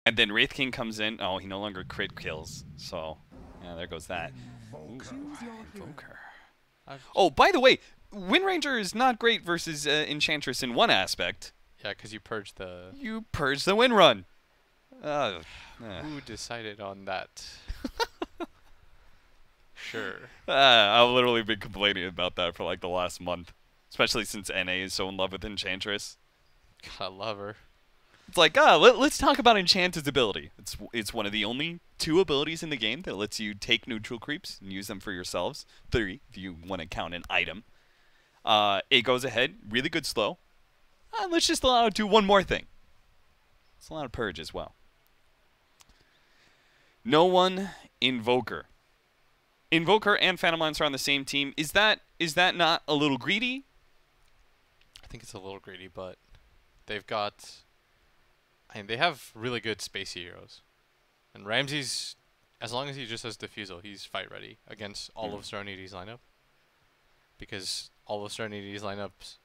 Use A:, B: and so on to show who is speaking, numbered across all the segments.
A: And then Wraith King comes in. Oh, he no longer crit kills. So, yeah, there goes that. Ooh, Invoker. Oh, by the way, Wind Ranger is not great versus Enchantress in one aspect.
B: Yeah, because you purge the...
A: You purge the win run.
B: Who decided on that? Sure.
A: I've literally been complaining about that for like the last month. Especially since NA is so in love with Enchantress.
B: I love her.
A: It's like, let's talk about Enchantress' ability. It's one of the only 2 abilities in the game that lets you take neutral creeps and use them for yourselves. 3, if you want to count an item. It goes ahead, really good slow. Let's just allow it to do one more thing. Let's allow it to purge as well. No one Invoker. Invoker and Phantom Lancer on the same team. Is that not a little greedy?
B: I think it's a little greedy, but they've got... I mean, they have really good space heroes. And Ramsey's, as long as he just has Diffusal, he's fight ready against all of Serenity's lineup. Because all of Serenity's lineups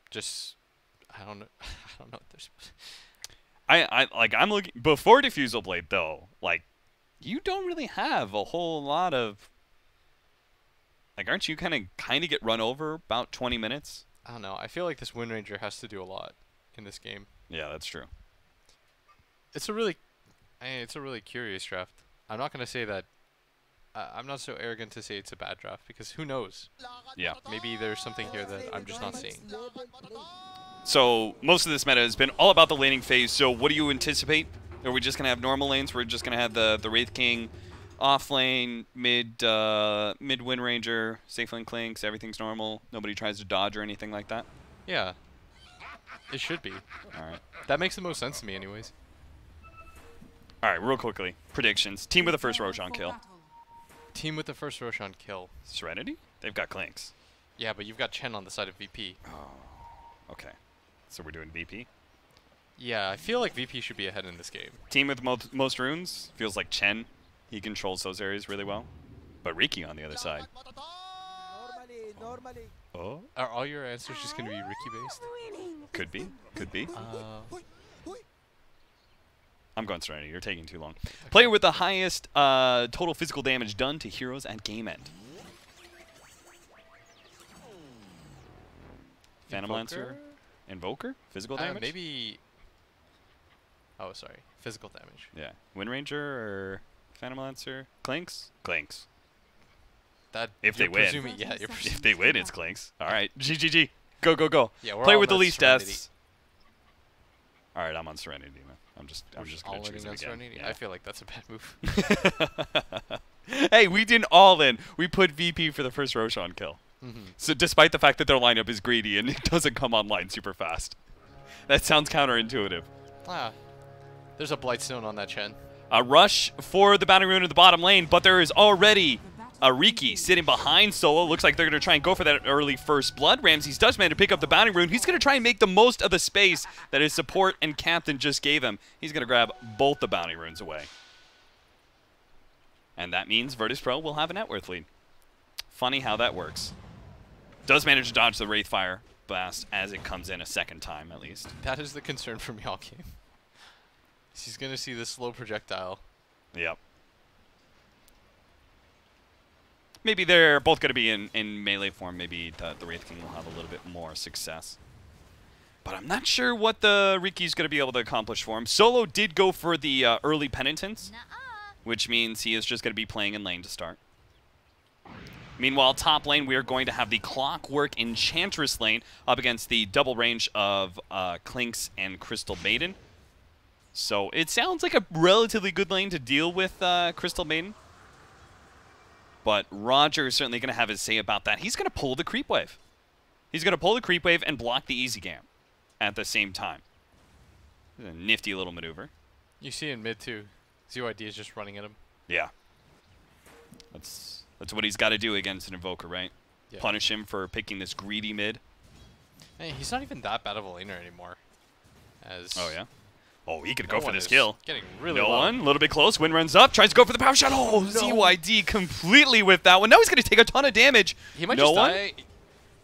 B: just... I don't know. I don't know what they're supposed to...
A: I'm looking... Before Diffusal Blade, though, like, you don't really have a whole lot of... Like, aren't you kind of get run over about 20 minutes?
B: I don't know. I feel like this Wind Ranger has to do a lot in this game.
A: Yeah, that's true.
B: It's a really curious draft. I'm not going to say that... I'm not so arrogant to say it's a bad draft, because who knows?
A: Yeah.
B: Maybe there's something here that I'm just not seeing.
A: So, most of this meta has been all about the laning phase, so what do you anticipate? Are we just going to have normal lanes? We're just going to have the Wraith King off lane, mid Wind Ranger, safe lane Clinks, everything's normal. Nobody tries to dodge or anything like that?
B: Yeah. It should be.
A: Alright.
B: That makes the most sense to me anyways.
A: Alright, real quickly. Predictions. Team with the first Roshan kill.
B: Team with the first Roshan kill.
A: Serenity? They've got Clinks.
B: Yeah, but you've got Chen on the side of VP.
A: Oh, okay. So we're doing VP?
B: Yeah, I feel like VP should be ahead in this game.
A: Team with most runes feels like Chen. He controls those areas really well. But Riki on the other side. Oh?
B: Are all your answers just going to be Riki based?
A: Could be. Could be. I'm going Serenity. You're taking too long. Okay. Player with the highest total physical damage done to heroes at game end. Phantom Lancer? Invoker? Physical damage?
B: Maybe... Oh, sorry. Physical damage.
A: Yeah. Wind Ranger or Phantom Lancer? Clinks? Clinks.
B: That
A: if they win.
B: Yeah,
A: if they win, it's Clinks. All right. GGG. Go, go, go.
B: Yeah,
A: Player with the least deaths. All right, I'm on Serenity, man. I'm just going to choose it again.
B: Serenity? Yeah. I feel like that's a bad move.
A: Hey, we didn't all in. We put VP for the first Roshan kill. So despite the fact that their lineup is greedy and it doesn't come online super fast. That sounds counterintuitive.
B: Ah, there's a Blightstone on that Chen.
A: A rush for the Bounty Rune in the bottom lane, but there is already a Riki sitting behind Solo. Looks like they're going to try and go for that early first blood. Ramses does manage to pick up the Bounty Rune. He's going to try and make the most of the space that his support and captain just gave him. He's going to grab both the Bounty Runes away. And that means Virtus.pro will have a net worth lead. Funny how that works. Does manage to dodge the Wraithfire blast as it comes in a second time, at least.
B: That is the concern from y'all game. He's going to see the slow projectile.
A: Yep. Maybe they're both going to be in melee form. Maybe the Wraith King will have a little bit more success. But I'm not sure what the Riki's going to be able to accomplish for him. Solo did go for the early Penitence, which means he is just going to be playing in lane to start. Meanwhile, top lane, we are going to have the Clockwork Enchantress lane up against the double range of Clinks and Crystal Maiden. So it sounds like a relatively good lane to deal with Crystal Maiden. But Roger is certainly going to have his say about that. He's going to pull the creep wave. He's going to pull the creep wave and block the easy gam at the same time. A nifty little maneuver.
B: You see in mid too. ZYD is just running at him.
A: Yeah. That's what he's got to do against an Invoker, right? Yeah. Punish him for picking this greedy mid.
B: Hey, he's not even that bad of a laner anymore.
A: Oh, yeah? Oh, he could go for this kill.
B: Getting really
A: no
B: low.
A: one, a little bit close. Wind runs up, tries to go for the power shot. Oh, no. ZYD completely with that one. Now he's going to take a ton of damage.
B: He might just die.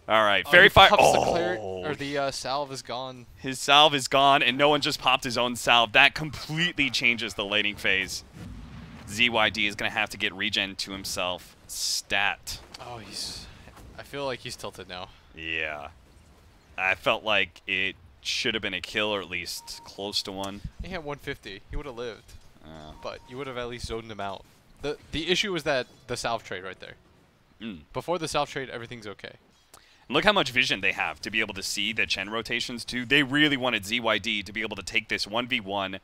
A: All right, Fairy Fire.
B: The salve is gone.
A: His salve is gone, and no one just popped his own salve. That completely changes the laning phase. ZYD is going to have to get regen to himself. Stat.
B: Oh, I feel like he's tilted now.
A: Yeah. I felt like it should have been a kill, or at least close to one.
B: He had 150. He would have lived. But you would have at least zoned him out. The issue was that the salve trade right there. Before the salve trade, everything's okay.
A: And look how much vision they have to be able to see the Chen rotations, too. They really wanted ZYD to be able to take this 1v1,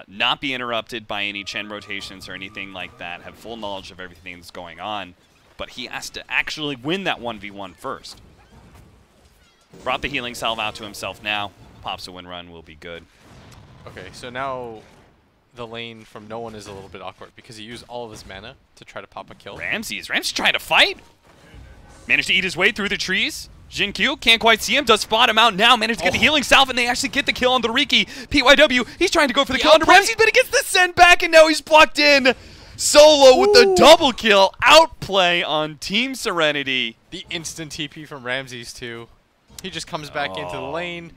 A: not be interrupted by any Chen rotations or anything like that, have full knowledge of everything that's going on. But he has to actually win that 1v1 first. Brought the healing salve out to himself now. Pops a win run, will be good.
B: Okay, so now the lane from no one is a little bit awkward because he used all of his mana to try to pop a kill.
A: Ramsey trying to fight. Managed to eat his way through the trees. Jinkyu can't quite see him, does spot him out now, managed to get the healing salve, and they actually get the kill on the Riki. PYW, he's trying to go for the kill on Ramsey, but he gets the send back, and now he's blocked in. Solo with the double kill. Outplay on Team Serenity.
B: The instant TP from Ramses, too. He just comes back into the lane.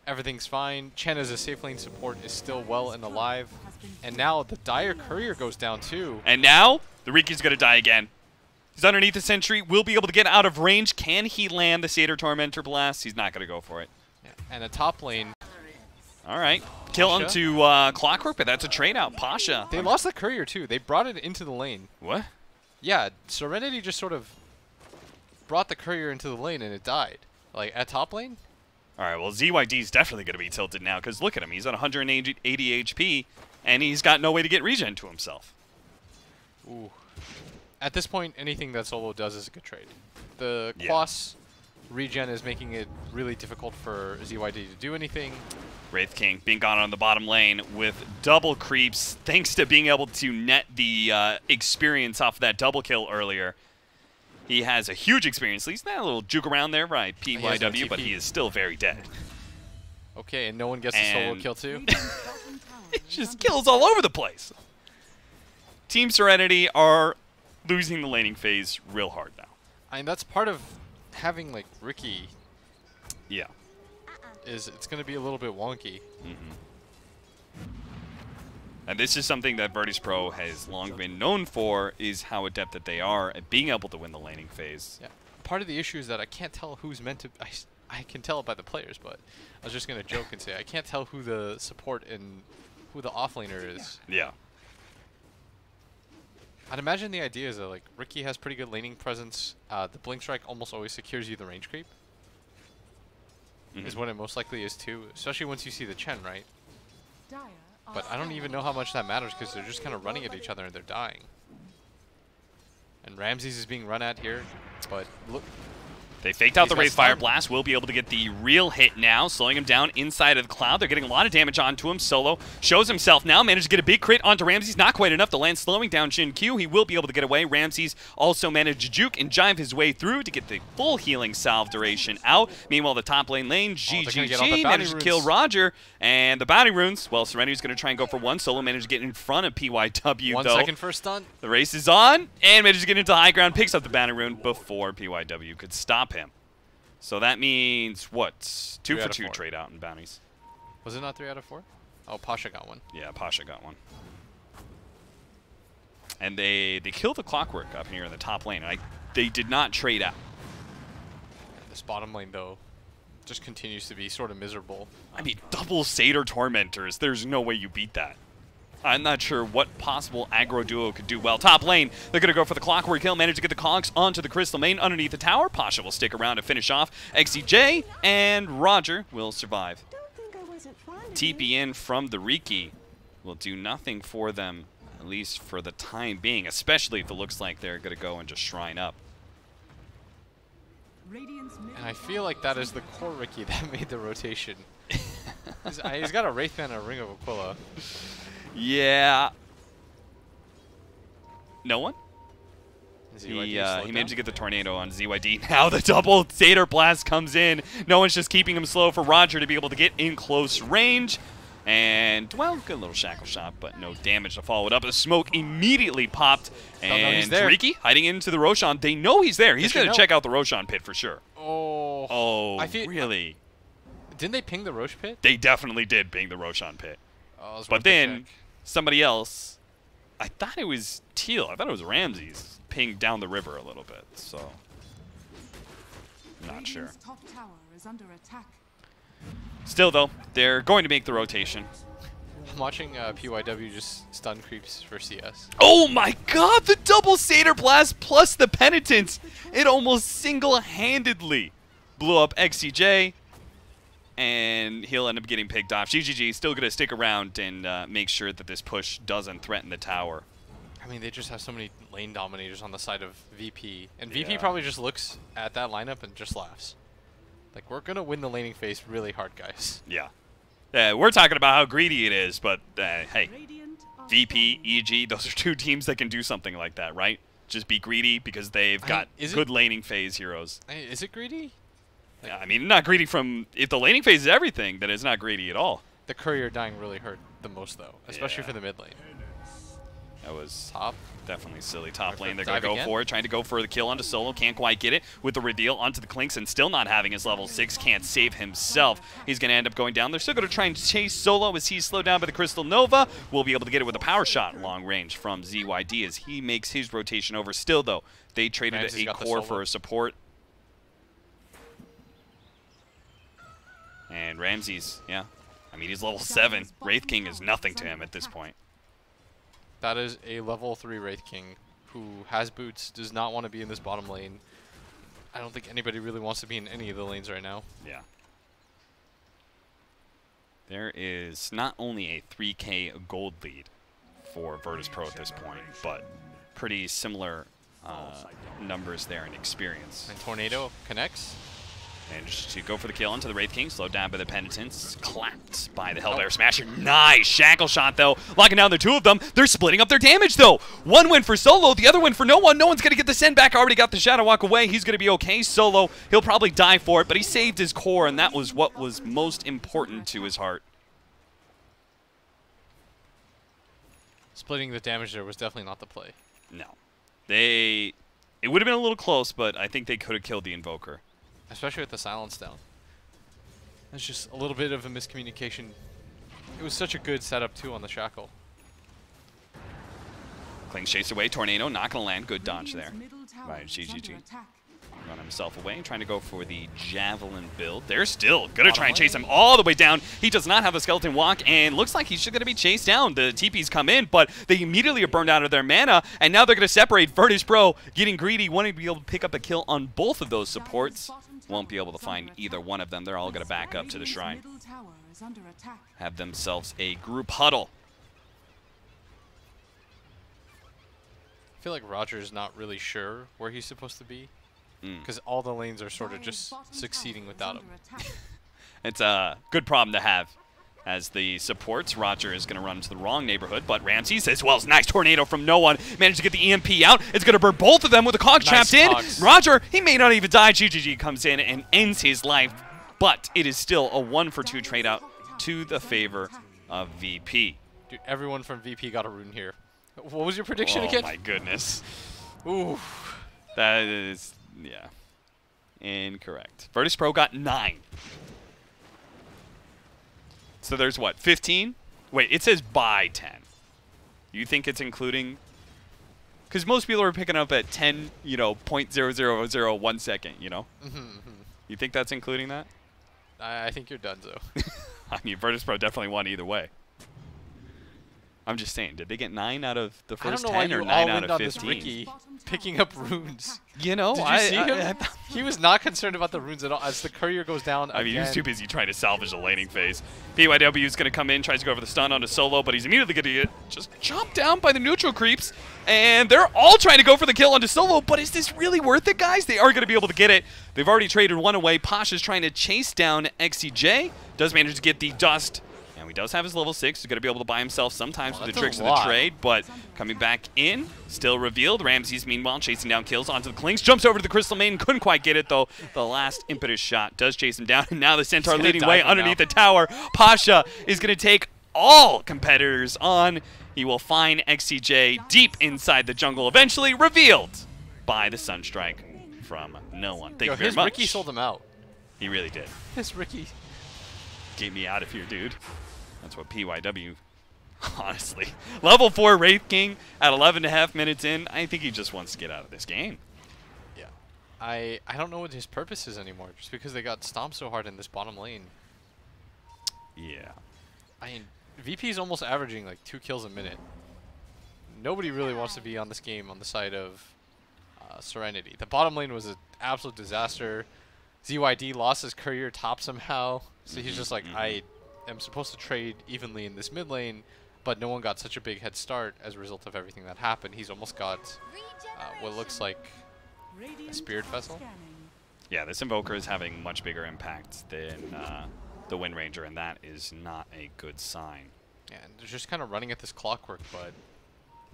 B: Everything's fine. Chen as a safe lane support is still well and alive. And now the Dire Courier goes down, too.
A: And now the Riki's going to die again. He's underneath the sentry, will be able to get out of range. Can he land the Satyr Tormentor Blast? He's not going to go for it.
B: Yeah. And the top lane.
A: All right. Kill onto Clockwork, but that's a trade out. Pasha.
B: They lost the Courier, too. They brought it into the lane.
A: What?
B: Yeah, Serenity just sort of brought the Courier into the lane and it died. Like, at top lane?
A: All right, well, ZYD's definitely going to be tilted now because look at him. He's at 180 HP, and he's got no way to get regen to himself.
B: Ooh. At this point, anything that Solo does is a good trade. The Quas regen is making it really difficult for ZYD to do anything.
A: Wraith King being gone on the bottom lane with double creeps, thanks to being able to net the experience off of that double kill earlier. He has a huge experience. At least that little juke around there, right? PYW, but he is still very dead.
B: Okay, and no one gets a solo kill too?
A: It just kills all over the place. Team Serenity are losing the laning phase real hard now.
B: I mean, that's part of having, like, Riki.
A: Yeah.
B: It's going to be a little bit wonky.
A: And this is something that Virtus.pro has long been known for, is how adept that they are at being able to win the laning phase.
B: Yeah. Part of the issue is that I can't tell who's meant to... I can tell it by the players, but I was just going to joke and say I can't tell who the support and who the offlaner is.
A: Yeah.
B: I'd imagine the idea is that, like, Riki has pretty good laning presence. The Blink Strike almost always secures you the range creep. Is what it most likely is too, especially once you see the Chen, right? But I don't even know how much that matters because they're just kind of running at each other and they're dying. And Ramses is being run at here, but look.
A: They faked out the Wraith Fire Blast. Will be able to get the real hit now, slowing him down inside of the cloud. They're getting a lot of damage onto him. Solo shows himself now, managed to get a big crit onto Ramses. Not quite enough to land, slowing down Jinkyu. He will be able to get away. Ramses also managed to juke and jive his way through to get the full healing salve duration out. Meanwhile, the top lane GGG managed to kill Roger. And the bounty runes, well, Serenity's going to try and go for one. Solo managed to get in front of PYW,
B: 1 second for a stun.
A: The race is on, and manages to get into the high ground, picks up the bounty rune before PYW could stop him. So that means, what? 2 for 2 trade out in bounties.
B: Was it not 3 out of 4? Oh, Pasha got one.
A: Yeah, Pasha got one. And they killed the Clockwork up here in the top lane. They did not trade out.
B: This bottom lane, though, just continues to be sort of miserable.
A: I mean, double Satyr Tormentors. There's no way you beat that. I'm not sure what possible aggro duo could do well. Top lane, they're going to go for the Clockwork Kill, manage to get the Cogs onto the Crystal Main underneath the tower. Pasha will stick around to finish off XCJ, and Roger will survive. TP in from the Riki will do nothing for them, at least for the time being, especially if it looks like they're going to go and just shrine up.
B: And I feel like that is the core Riki that made the rotation. He's got a Wraithman and a Ring of Aquila.
A: Yeah. No one?
B: He
A: managed to get the tornado on ZYD. Now the double Satyr Blast comes in. No one's just keeping him slow for Roger to be able to get in close range. And, well, good little shackle shot, but no damage to follow it up. The smoke immediately popped, and Riki hiding into the Roshan. They know he's there. He's going to check out the Roshan pit for sure. Oh, really?
B: Didn't they ping the Rosh pit?
A: They definitely did ping the Roshan pit.
B: Oh,
A: but then somebody else, I thought it was Teal. I thought it was Ramses, pinged down the river a little bit. So, not sure.
C: Top tower is under attack.
A: Still, though, they're going to make the rotation.
B: I'm watching PYW just stun creeps for CS.
A: Oh my god, the double Satyr Blast plus the Penitence! It almost single-handedly blew up XCJ, and he'll end up getting picked off. GGG still going to stick around and make sure that this push doesn't threaten the tower.
B: I mean, they just have so many lane dominators on the side of VP, and VP probably just looks at that lineup and just laughs. Like, we're going to win the laning phase really hard, guys.
A: Yeah. We're talking about how greedy it is, but hey, VP, EG, those are two teams that can do something like that, right? Just be greedy because they've got good laning phase heroes.
B: Is it greedy?
A: Yeah, I mean, not greedy from, if the laning phase is everything, then it's not greedy at all.
B: The courier dying really hurt the most, though, especially for the mid lane.
A: That was
B: top.
A: Definitely silly. Top lane, they're going to go for it. Trying to go for the kill onto Solo. Can't quite get it with the reveal onto the Clinks, and still not having his level 6. Can't save himself. He's going to end up going down. They're still going to try and chase Solo as he's slowed down by the Crystal Nova. We'll be able to get it with a power shot long range from ZYD as he makes his rotation over. Still, though, they traded a core for a support. And Ramses, yeah. I mean, he's level 7. Wraith King is nothing to him at this point.
B: That is a level 3 Wraith King who has boots, does not want to be in this bottom lane. I don't think anybody really wants to be in any of the lanes right now.
A: Yeah. There is not only a 3K gold lead for Virtus.pro at this point, but pretty similar numbers there in experience.
B: And Tornado connects.
A: And just to go for the kill onto the Wraith King, slowed down by the Penitence, clapped by the Hellbear Smasher. Nice shackle shot, though, locking down the two of them. They're splitting up their damage, though. One win for Solo, the other win for no one. No one's going to get the send back. Already got the Shadow Walk away. He's going to be okay. Solo, he'll probably die for it, but he saved his core, and that was what was most important to his heart.
B: Splitting the damage there was definitely not the play.
A: No. It would have been a little close, but I think they could have killed the Invoker.
B: Especially with the silence down. That's just a little bit of a miscommunication. It was such a good setup, too, on the Shackle.
A: Kling's chased away. Tornado not going to land. Good dodge there by GGG. Run himself away, trying to go for the Javelin build. They're still going to try and chase him all the way down. He does not have the Skeleton Walk, and looks like he's just going to be chased down. The TPs come in, but they immediately are burned out of their mana, and now they're going to separate. Virtus.pro getting greedy, wanting to be able to pick up a kill on both of those supports. Won't be able to find either one of them. They're all going to back up to the shrine. Have themselves a group huddle.
B: I feel like Roger's not really sure where he's supposed to be. Because all the lanes are sort of just succeeding without him.
A: It's a good problem to have. As the supports, Roger is going to run into the wrong neighborhood, but Ramses as well as nice tornado from no one. Managed to get the EMP out. It's going to burn both of them with the cogs trapped in. Roger, he may not even die. GGG comes in and ends his life, but it is still a 1-for-2 trade out to the favor of VP.
B: Dude, everyone from VP got a rune here. What was your prediction again?
A: Oh my goodness.
B: Ooh.
A: That is, yeah, incorrect. Virtus.pro got 9. So there's what, 15? Wait, it says by 10. You think it's including? Because most people are picking up at 10, you know, 0.0001 second, you know? You think that's including that?
B: I think you're done, though.
A: I mean, Virtus.pro definitely won either way. I'm just saying, did they get 9 out of the first 10 or 9 out of 15?
B: Ricky picking up runes.
A: You know,
B: did you see him? He was not concerned about the runes at all. As the courier goes down,
A: I mean, he was too busy trying to salvage the laning phase. PYW is going to come in, tries to go over the stun onto Solo, but he's immediately going to get just chopped down by the neutral creeps. And they're all trying to go for the kill onto Solo, but is this really worth it, guys? They are going to be able to get it. They've already traded one away. Pasha's trying to chase down XCJ. Does manage to get the dust. And he does have his level 6. He's going to be able to buy himself sometimes with the tricks of the trade. But coming back in, still revealed. Ramses, meanwhile, chasing down kills onto the Clinks. Jumps over to the Crystal Maiden. Couldn't quite get it, though. The last impetus shot does chase him down. And now the Centaur leading way underneath the tower. Pasha is going to take all competitors on. He will find XCJ deep inside the jungle, eventually revealed by the Sunstrike from no one. Thank you very
B: his
A: much.
B: Ricky sold him out.
A: He really did.
B: His Ricky.
A: Get me out of here, dude. That's what PYW, honestly. Level 4 Wraith King at 11.5 minutes in. I think he just wants to get out of this game.
B: Yeah. I don't know what his purpose is anymore, just because they got stomped so hard in this bottom lane.
A: Yeah.
B: I mean, VP's almost averaging like 2 kills a minute. Nobody really wants to be on this game on the side of Serenity. The bottom lane was an absolute disaster. ZYD lost his courier top somehow, so he's just like, I am supposed to trade evenly in this mid lane, but no one got such a big head start as a result of everything that happened. He's almost got what looks like a Spirit Vessel.
A: Yeah, this Invoker is having much bigger impact than the Wind Ranger, and that is not a good sign.
B: Yeah, and they're just kind of running at this clockwork, but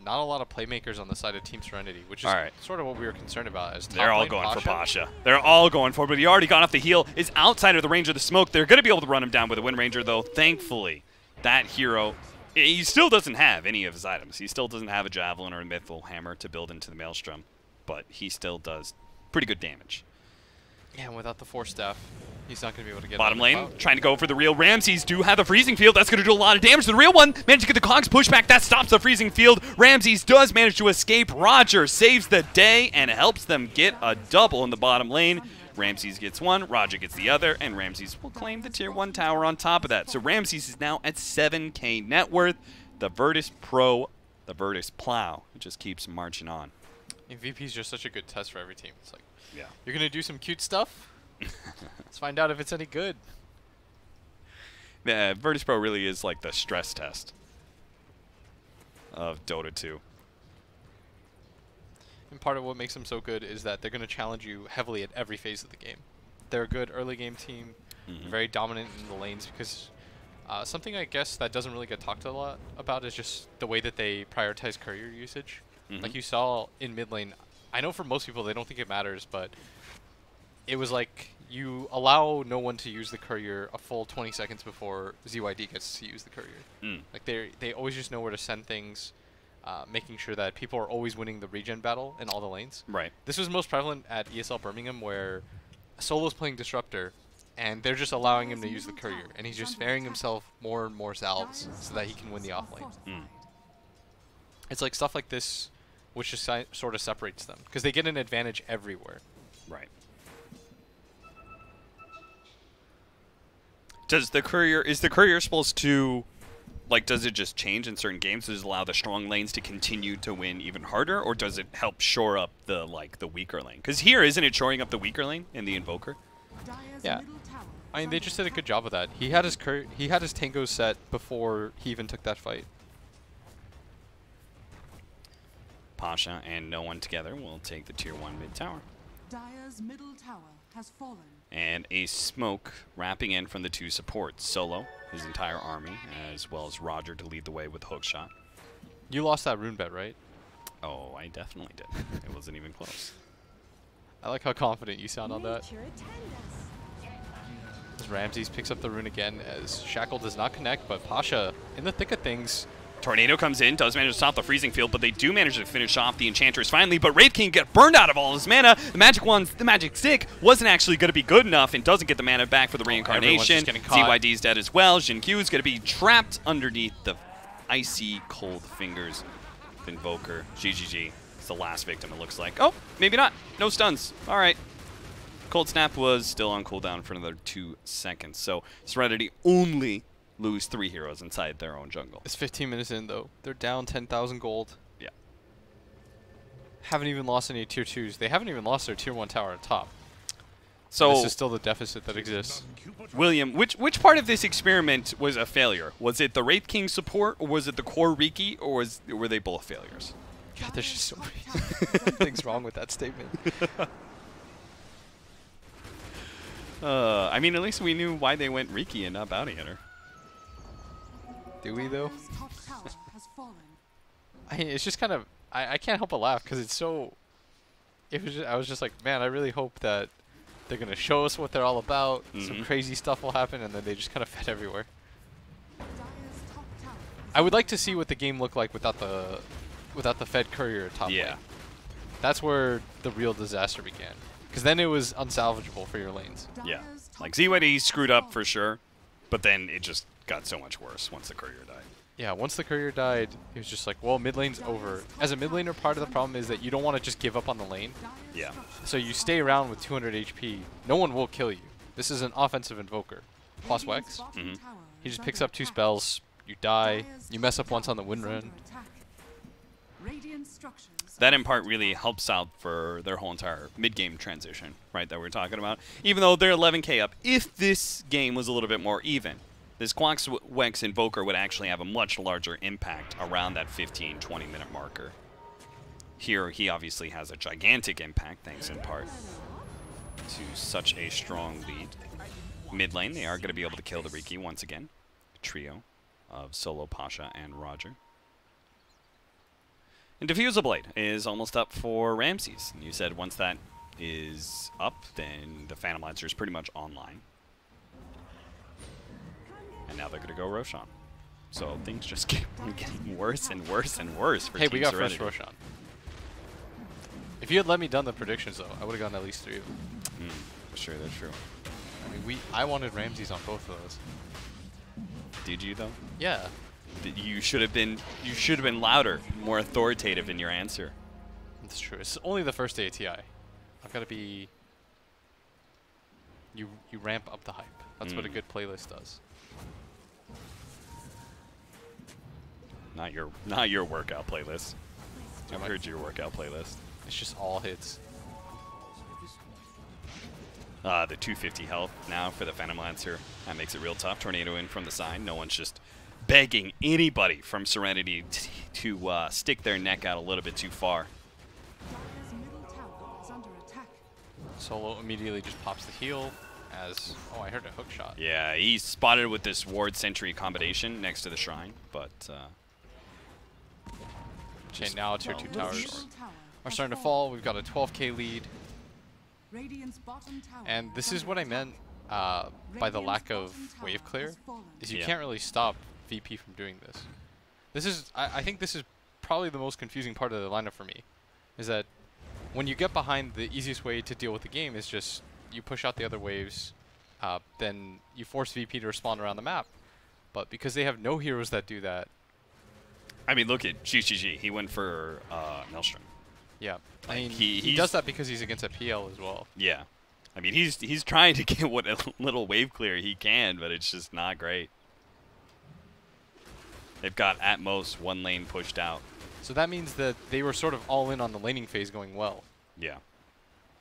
B: not a lot of playmakers on the side of Team Serenity, which is sort of what we were concerned about. As
A: they're all going for Pasha. They're all going for it, but he already got off the heal, is outside of the range of the smoke. They're going to be able to run him down with a Wind Ranger, though. Thankfully, that hero, he still doesn't have any of his items. He still doesn't have a Javelin or a Mythal Hammer to build into the Maelstrom, but he still does pretty good damage.
B: Yeah, and without the Force Staff, he's not going to be able to get
A: bottom lane, trying to go for the real. Ramses do have the Freezing Field. That's going to do a lot of damage to the real one. Managed to get the Cogs pushback. That stops the Freezing Field. Ramses does manage to escape. Roger saves the day and helps them get a double in the bottom lane. Ramses gets one, Roger gets the other, and Ramses will claim the tier 1 tower on top of that. So Ramses is now at 7k net worth. The Virtus.pro, the Virtus Plow, it just keeps marching on.
B: MVP is just such a good test for every team. It's like,
A: yeah,
B: you're going to do some cute stuff? Let's find out if it's any good.
A: Yeah, Virtus.pro really is like the stress test of Dota 2.
B: And part of what makes them so good is that they're going to challenge you heavily at every phase of the game. They're a good early game team, very dominant in the lanes, because something I guess that doesn't really get talked a lot about is just the way that they prioritize courier usage. Like you saw in mid lane, I know for most people they don't think it matters, but it was like you allow no one to use the courier a full 20 seconds before ZYD gets to use the courier. Like they always just know where to send things, making sure that people are always winning the regen battle in all the lanes.
A: Right.
B: This was most prevalent at ESL Birmingham, where Solo's playing Disruptor, and they're just allowing him to use the courier, and he's just sparing himself more and more salves so that he can win the off lane. It's like stuff like this which just sort of separates them, because they get an advantage everywhere.
A: Right. Is the courier supposed to, like, does it just change in certain games? Does it allow the strong lanes to continue to win even harder, or does it help shore up the weaker lane? Because here, isn't it shoring up the weaker lane in the Invoker?
B: Yeah. I mean, they just did a good job of that. He had his Tango set before he even took that fight.
A: Pasha and no one together will take the tier 1 mid tower.
C: Dire's middle tower has fallen.
A: And a smoke wrapping in from the 2 supports. Solo, his entire army, as well as Roger to lead the way with hookshot.
B: You lost that rune bet, right?
A: Oh, I definitely did. It wasn't even close.
B: I like how confident you sound on that. As Ramses picks up the rune again, as Shackle does not connect, but Pasha in the thick of things.
A: Tornado comes in, does manage to stop the Freezing Field, but they do manage to finish off the Enchantress finally, but Wraith King get burned out of all his mana. The Magic Stick wasn't actually going to be good enough and doesn't get the mana back for the Reincarnation. ZYD's dead as well. Jin Q is going to be trapped underneath the icy cold fingers of Invoker. GGG. It's the last victim, it looks like. Oh, maybe not. No stuns. All right. Cold Snap was still on cooldown for another 2 seconds, so Serenity only lose 3 heroes inside their own jungle.
B: It's 15 minutes in, though. They're down 10,000 gold.
A: Yeah.
B: Haven't even lost any tier 2s. They haven't even lost their tier 1 tower at top.
A: So
B: this is still the deficit that exists.
A: William, which part of this experiment was a failure? Was it the Wraith King support, or was it the core Riki, or were they both failures?
B: God, there's just so many things wrong with that statement.
A: I mean, at least we knew why they went Riki and not Bounty Hunter.
B: Do we, though?
C: Top tower has fallen.
B: It's just kind of... I can't help but laugh, because it's so... I was just like, man, I really hope that they're going to show us what they're all about, some crazy stuff will happen, and then they just kind of fed everywhere.
C: Dire's top
B: I would like to see what the game looked like without the Fed courier top
A: Yeah.
B: lane. That's where the real disaster began. Because then it was unsalvageable for your lanes.
A: Yeah. Like Z1D screwed up for sure, but then it just got so much worse once the courier died.
B: Yeah, once the courier died, it was just like, well, mid lane's over. As a mid laner, part of the problem is that you don't want to just give up on the lane.
A: Yeah.
B: So you stay around with 200 HP. No one will kill you. This is an offensive invoker. Plus Wex. He just picks up 2 spells. You die. You mess up once on the win run.
A: That in part really helps out for their whole entire mid-game transition, right, that we're talking about. Even though they're 11k up, if this game was a little bit more even, this Quax Wex Invoker would actually have a much larger impact around that 15-20 minute marker. Here, he obviously has a gigantic impact, thanks in part to such a strong lead. Mid lane, they are going to be able to kill the Riki once again. Trio of Solo, Pasha, and Roger. And Diffusal Blade is almost up for Ramses. And you said once that is up, then the Phantom Lancer is pretty much online. And now they're going to go Roshan. So things just keep on getting worse and worse and worse for
B: Hey,
A: Team
B: we got
A: Serenity.
B: fresh Roshan. If you had let me done the predictions, though, I would have gotten at least 3 of them.
A: For sure, that's true.
B: I mean, I wanted Ramses on both of those.
A: Did you, though?
B: Yeah.
A: You should have been louder, more authoritative in your answer.
B: That's true. It's only the first day of TI. I've got to be... You ramp up the hype. That's what a good playlist does.
A: Not your workout playlist. I heard your workout playlist.
B: It's just all hits.
A: The 250 health now for the Phantom Lancer. That makes it real tough. Tornado in from the side. No one's just begging anybody from Serenity to stick their neck out a little bit too far.
B: Solo immediately just pops the heal as... Oh, I heard a hook shot.
A: Yeah, he's spotted with this Ward Sentry combination next to the shrine, but...
B: Okay, now tier 2 towers are starting to fall. We've got a 12k lead. And this is what I meant by the lack of wave clear, is you can't really stop VP from doing this. This is, I think this is probably the most confusing part of the lineup for me, is that when you get behind, the easiest way to deal with the game is just you push out the other waves, then you force VP to respawn around the map. But because they have no heroes that do that...
A: I mean, look at GGG. He went for Maelstrom.
B: Yeah,
A: Like
B: I mean,
A: he
B: he does that because he's against a PL as well.
A: Yeah. I mean, he's trying to get what little wave clear he can, but it's just not great. They've got, at most, 1 lane pushed out.
B: So that means that they were sort of all in on the laning phase going well.
A: Yeah.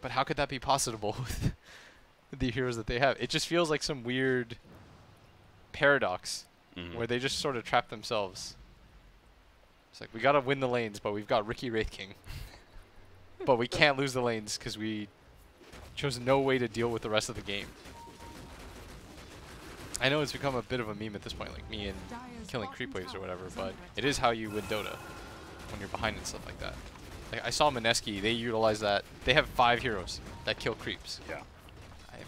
B: But how could that be possible with the heroes that they have? It just feels like some weird paradox where they just sort of trap themselves. It's like, we got to win the lanes, but we've got Riki Wraith King. But we can't lose the lanes because we chose no way to deal with the rest of the game. I know it's become a bit of a meme at this point, like me and killing creep waves or whatever, but it is how you win Dota when you're behind and stuff like that. Like I saw Mineski, they utilize that. They have 5 heroes that kill creeps.
A: Yeah.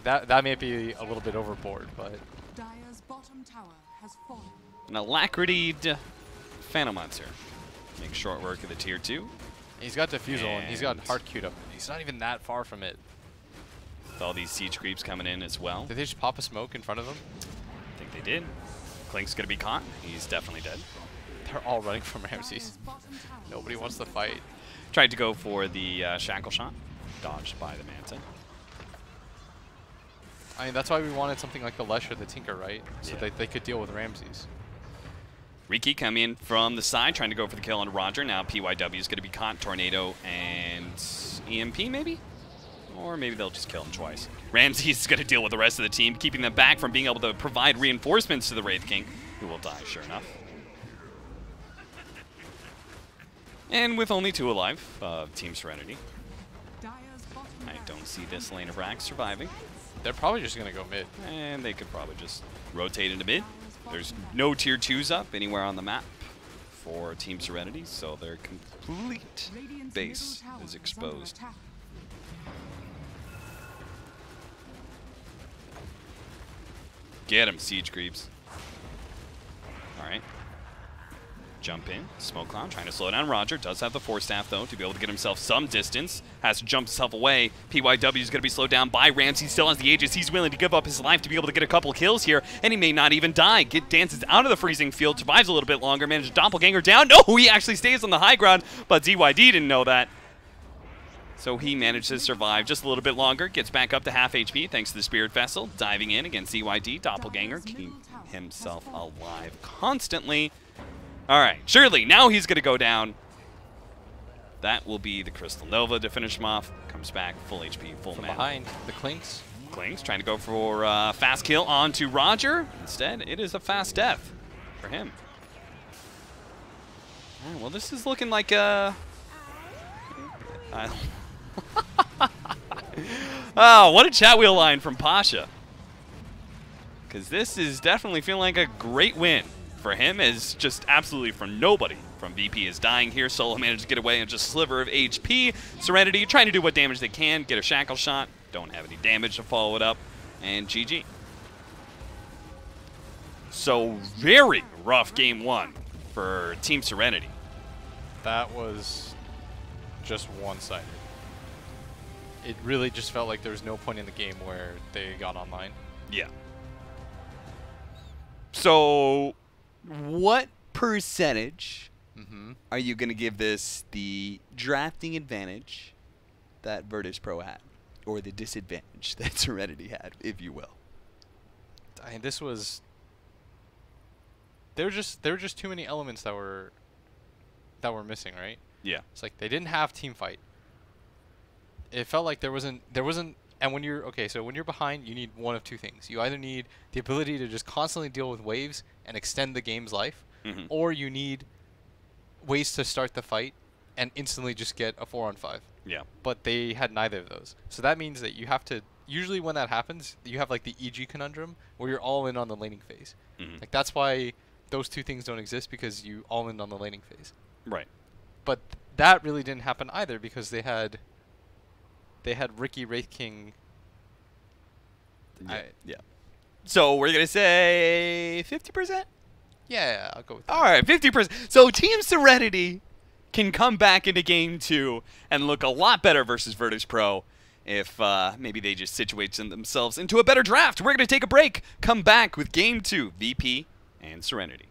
B: That may be a little bit overboard, but...
C: Dire's bottom tower has fallen.
A: An Alacrity'd Phantom Lancer. Make short work of the tier 2.
B: He's got Diffusal and he's got Heart queued up. He's not even that far from it.
A: With all these siege creeps coming in as well.
B: Did they just pop a smoke in front of him?
A: I think they did. Klink's going to be caught. He's definitely dead.
B: They're all running from Ramses. Nobody wants to fight.
A: Tried to go for the Shackle Shot. Dodged by the Manta.
B: I mean, that's why we wanted something like the Lesh or the Tinker, right? So
A: Yeah.
B: that they could deal with Ramses.
A: Riki coming in from the side, trying to go for the kill on Roger. Now PYW is going to be caught. Tornado and EMP, maybe? Or maybe they'll just kill him twice. Ramses is going to deal with the rest of the team, keeping them back from being able to provide reinforcements to the Wraith King, who will die, sure enough. And with only 2 alive, Team Serenity, I don't see this lane of Rax surviving.
B: They're probably just going to go mid.
A: And they could probably just rotate into mid. There's no tier 2s up anywhere on the map for Team Serenity, so their complete base is exposed. Get him, siege creeps. Alright. jump in. Smoke Cloud trying to slow down Roger. Does have the Force Staff, though, to be able to get himself some distance. Has to jump himself away. PYW is going to be slowed down by Ramsey. Still has the Aegis. He's willing to give up his life to be able to get a couple kills here, and he may not even die. Dances out of the freezing field, survives a little bit longer, manages Doppelganger down. No, he actually stays on the high ground, but ZYD didn't know that. So he managed to survive just a little bit longer. Gets back up to half HP thanks to the Spirit Vessel. Diving in against ZYD. Doppelganger keeping himself alive constantly. All right, surely now he's going to go down. That will be the Crystal Nova to finish him off. Comes back, full HP, full
B: From
A: mana.
B: behind, the Clinks.
A: Clings trying to go for fast kill onto Roger. Instead, it is a fast death for him. All right, well, this is looking like a... Oh, what a chat wheel line from Pasha. Because this is definitely feeling like a great win for him, as just absolutely from nobody from VP is dying here. Solo managed to get away in just a sliver of HP. Serenity trying to do what damage they can, get a shackle shot. Don't have any damage to follow it up. And GG. So very rough game one for Team Serenity.
B: That was just one-sided. It really just felt like there was no point in the game where they got online.
A: Yeah. So what percentage are you going to give this the drafting advantage that Virtus.pro had, or the disadvantage that Serenity had, if you will?
B: I mean, this was... There were just too many elements that were missing, right?
A: Yeah.
B: It's like they didn't have team fight. It felt like there wasn't, and when you're, okay, so when you're behind, you need one of two things. You either need the ability to just constantly deal with waves and extend the game's life, or you need ways to start the fight and instantly just get a 4-on-5.
A: Yeah.
B: But they had neither of those. So that means that you have to, usually when that happens, you have like the EG conundrum where you're all in on the laning phase. Like that's why those two things don't exist, because you all in on the laning phase.
A: Right.
B: But that really didn't happen either, because they had Ricky Wraith King.
A: Yeah. So we're going to say 50%?
B: Yeah, I'll go with that.
A: All right, 50%. So Team Serenity can come back into Game 2 and look a lot better versus Virtus.pro if maybe they just situate themselves into a better draft. We're going to take a break, come back with Game 2, VP and Serenity.